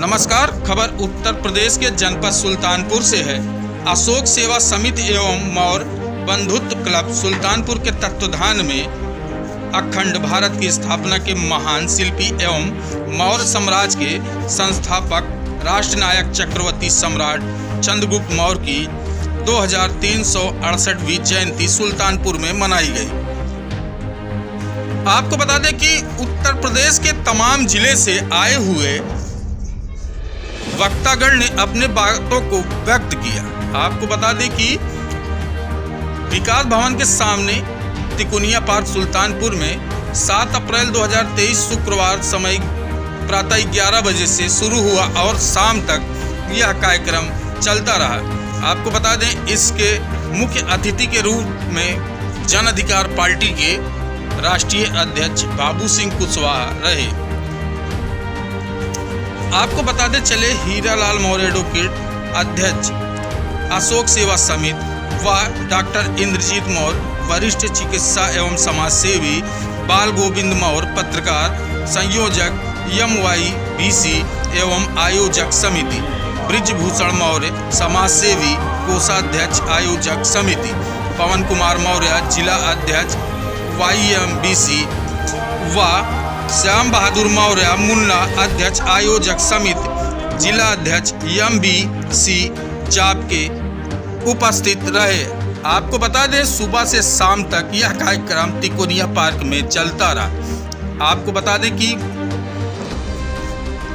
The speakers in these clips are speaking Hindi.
नमस्कार। खबर उत्तर प्रदेश के जनपद सुल्तानपुर से है। अशोक सेवा समिति एवं मौर्य बंधुत्व क्लब सुल्तानपुर के तत्वाधान में अखंड भारत की स्थापना के महान शिल्पी एवं मौर्य साम्राज्य के संस्थापक राष्ट्रनायक चक्रवर्ती सम्राट चंद्रगुप्त मौर्य की 2368वीं जयंती सुल्तानपुर में मनाई गई। आपको बता दें कि उत्तर प्रदेश के तमाम जिले से आए हुए वक्तागण ने अपने बातों को व्यक्त किया। आपको बता दें कि विकास भवन के सामने तिकोनिया पार्क सुल्तानपुर में 7 अप्रैल 2023 शुक्रवार समय प्रातः 11 बजे से शुरू हुआ और शाम तक यह कार्यक्रम चलता रहा। आपको बता दें इसके मुख्य अतिथि के रूप में जन अधिकार पार्टी के राष्ट्रीय अध्यक्ष बाबू सिंह कुशवाहा रहे। आपको बताते चले हीरालाल मौर्य एडवोकेट अध्यक्ष अशोक सेवा समिति व डॉक्टर इंद्रजीत मौर्य वरिष्ठ चिकित्सा एवं समाज सेवी, बाल गोविंद मौर्य पत्रकार संयोजक MYBC एवं आयोजक समिति, ब्रिजभूषण मौर्य समाज सेवी कोषाध्यक्ष आयोजक समिति, पवन कुमार मौर्य जिला अध्यक्ष YMBC व श्याम बहादुर मौर्य मुन्ना अध्यक्ष आयोजक समिति जिला अध्यक्ष MBC जाप के उपस्थित रहे। आपको बता दें सुबह से शाम तक यह कार्यक्रम तिकोनिया पार्क में चलता रहा। आपको बता दें कि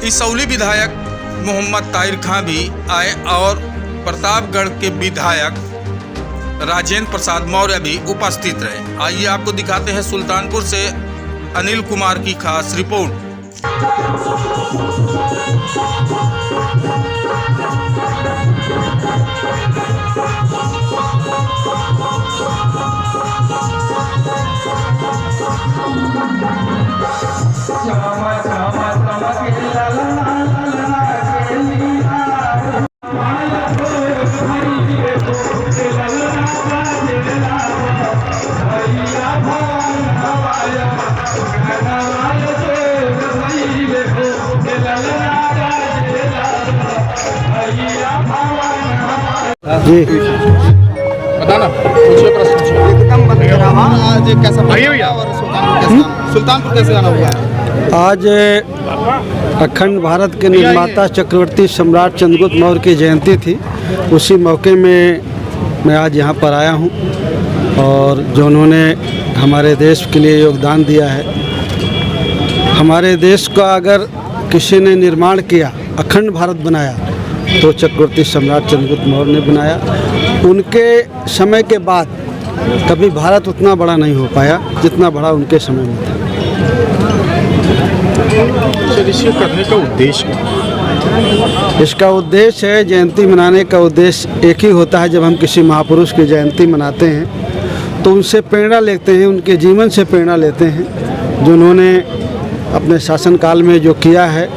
इसौली विधायक मोहम्मद ताहिर खां भी आए और प्रतापगढ़ के विधायक राजेंद्र प्रसाद मौर्य भी उपस्थित रहे। आइए आपको दिखाते हैं सुल्तानपुर से अनिल कुमार की खास रिपोर्ट। जी बताना, पूछिए प्रश्न। आज कैसा और सुल्तानपुर कैसे जाना हुआ है? आज अखंड भारत के निर्माता चक्रवर्ती सम्राट चंद्रगुप्त मौर्य की जयंती थी। उसी मौके में मैं आज यहाँ पर आया हूँ और जो उन्होंने हमारे देश के लिए योगदान दिया है, हमारे देश का अगर किसी ने निर्माण किया, अखंड भारत बनाया, तो चक्रवर्ती सम्राट चंद्रगुप्त मौर्य ने बनाया। उनके समय के बाद कभी भारत उतना बड़ा नहीं हो पाया जितना बड़ा उनके समय में था। इसे करने का उद्देश्य, इसका उद्देश्य है, जयंती मनाने का उद्देश्य एक ही होता है। जब हम किसी महापुरुष की जयंती मनाते हैं तो उनसे प्रेरणा लेते हैं, उनके जीवन से प्रेरणा लेते हैं, जो उन्होंने अपने शासनकाल में जो किया है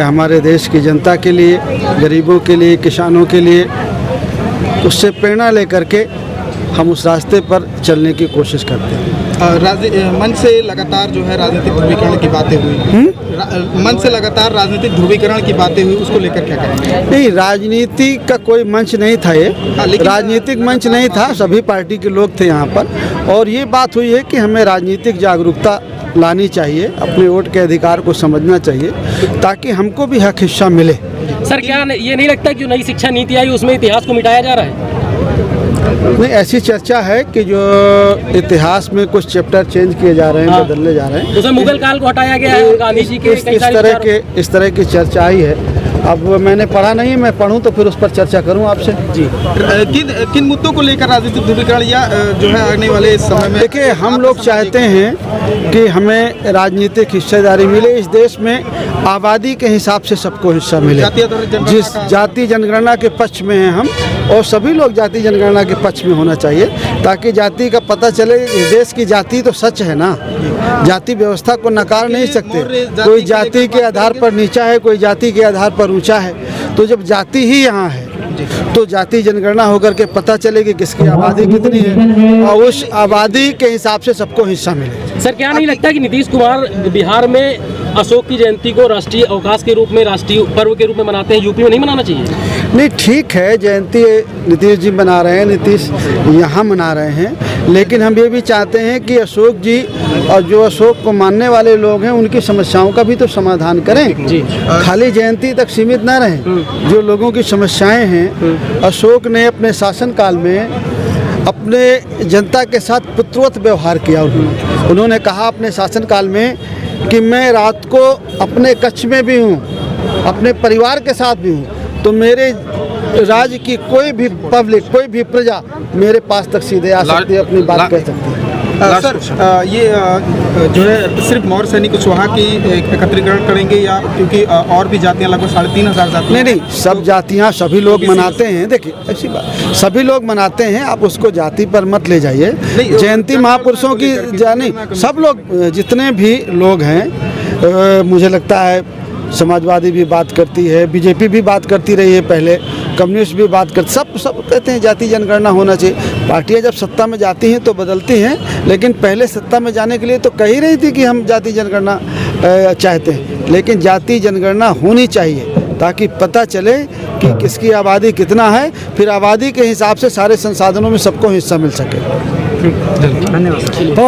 हमारे देश की जनता के लिए, गरीबों के लिए, किसानों के लिए, उससे प्रेरणा लेकर के हम उस रास्ते पर चलने की कोशिश करते हैं। मन से लगातार जो है राजनीतिक ध्रुवीकरण की बातें हुई, मन से लगातार राजनीतिक ध्रुवीकरण की बातें हुई, उसको लेकर क्या करेंगे? नहीं, राजनीति का कोई मंच नहीं था, ये राजनीतिक मंच नहीं था। सभी पार्टी के लोग थे यहाँ पर और ये बात हुई है कि हमें राजनीतिक जागरूकता लानी चाहिए, अपने वोट के अधिकार को समझना चाहिए ताकि हमको भी हक हिस्सा मिले। सर, क्या ये नहीं लगता कि नई शिक्षा नीति आई उसमें इतिहास को मिटाया जा रहा है? नहीं, ऐसी चर्चा है कि जो इतिहास में कुछ चैप्टर चेंज किए जा रहे हैं, बदलने जा रहे हैं। उसमें मुगल काल को हटाया गया है, गांधी जी के इस तरह की चर्चा आई है। अब मैंने पढ़ा नहीं, मैं पढ़ूं तो फिर उस पर चर्चा करूं आपसे। जी, किन मुद्दों को लेकर राजनीतिक ध्रुवीकरण या जो है आने वाले समय में? देखिए, हम लोग चाहते हैं कि हमें राजनीतिक हिस्सेदारी मिले। इस देश में आबादी के हिसाब से सबको हिस्सा मिले। जिस जाति जनगणना के पक्ष में हैं हम, और सभी लोग जाति जनगणना के पक्ष में होना चाहिए ताकि जाति का पता चले। देश की जाति तो सच है ना, जाति व्यवस्था को नकार नहीं सकते। कोई जाति के आधार पर नीचा है, कोई जाति के आधार पर ऊंचा है। तो जब जाति ही यहाँ है तो जाति जनगणना होकर के पता चलेगी किसकी आबादी कितनी है और उस आबादी के हिसाब से सबको हिस्सा मिले। सर, क्या नहीं लगता कि नीतीश कुमार बिहार में अशोक की जयंती को राष्ट्रीय अवकाश के रूप में, राष्ट्रीय पर्व के रूप में मनाते हैं, यूपी में नहीं मनाना चाहिए? नहीं, ठीक है, जयंती नीतीश जी मना रहे हैं, नीतीश यहाँ मना रहे हैं, लेकिन हम ये भी चाहते हैं कि अशोक जी और जो अशोक को मानने वाले लोग हैं उनकी समस्याओं का भी तो समाधान करें जी। खाली जयंती तक सीमित ना रहें। जो लोगों की समस्याएं हैं, अशोक ने अपने शासनकाल में अपने जनता के साथ पुत्रवत व्यवहार किया। उन्होंने कहा अपने शासनकाल में कि मैं रात को अपने कक्ष में भी हूँ, अपने परिवार के साथ भी हूँ, तो मेरे राज्य की कोई भी पब्लिक, कोई भी प्रजा मेरे पास तक सीधे आ सकती है, अपनी बात कह सकती है। सर, ये जो है सिर्फ मौर्य सैनिक कुशवाहा की एकत्रीकरण करेंगे या क्योंकि और भी जातियां लगभग 3,500 जातियां? नहीं, सब जातियां सभी लोग मनाते हैं। देखिए ऐसी बात, सभी लोग मनाते हैं, आप उसको जाति पर मत ले जाइए। जयंती महापुरुषों की जानी सब लोग, जितने भी लोग हैं, मुझे लगता है समाजवादी भी बात करती है, बीजेपी भी बात करती रही है, पहले कम्युनिस्ट भी बात करते, सब कहते हैं जाति जनगणना होना चाहिए। पार्टियां जब सत्ता में जाती हैं तो बदलती हैं, लेकिन पहले सत्ता में जाने के लिए तो कह ही रही थी कि हम जाति जनगणना चाहते हैं, लेकिन जाति जनगणना होनी चाहिए ताकि पता चले कि किसकी आबादी कितना है, फिर आबादी के हिसाब से सारे संसाधनों में सबको हिस्सा मिल सके। धन्यवाद।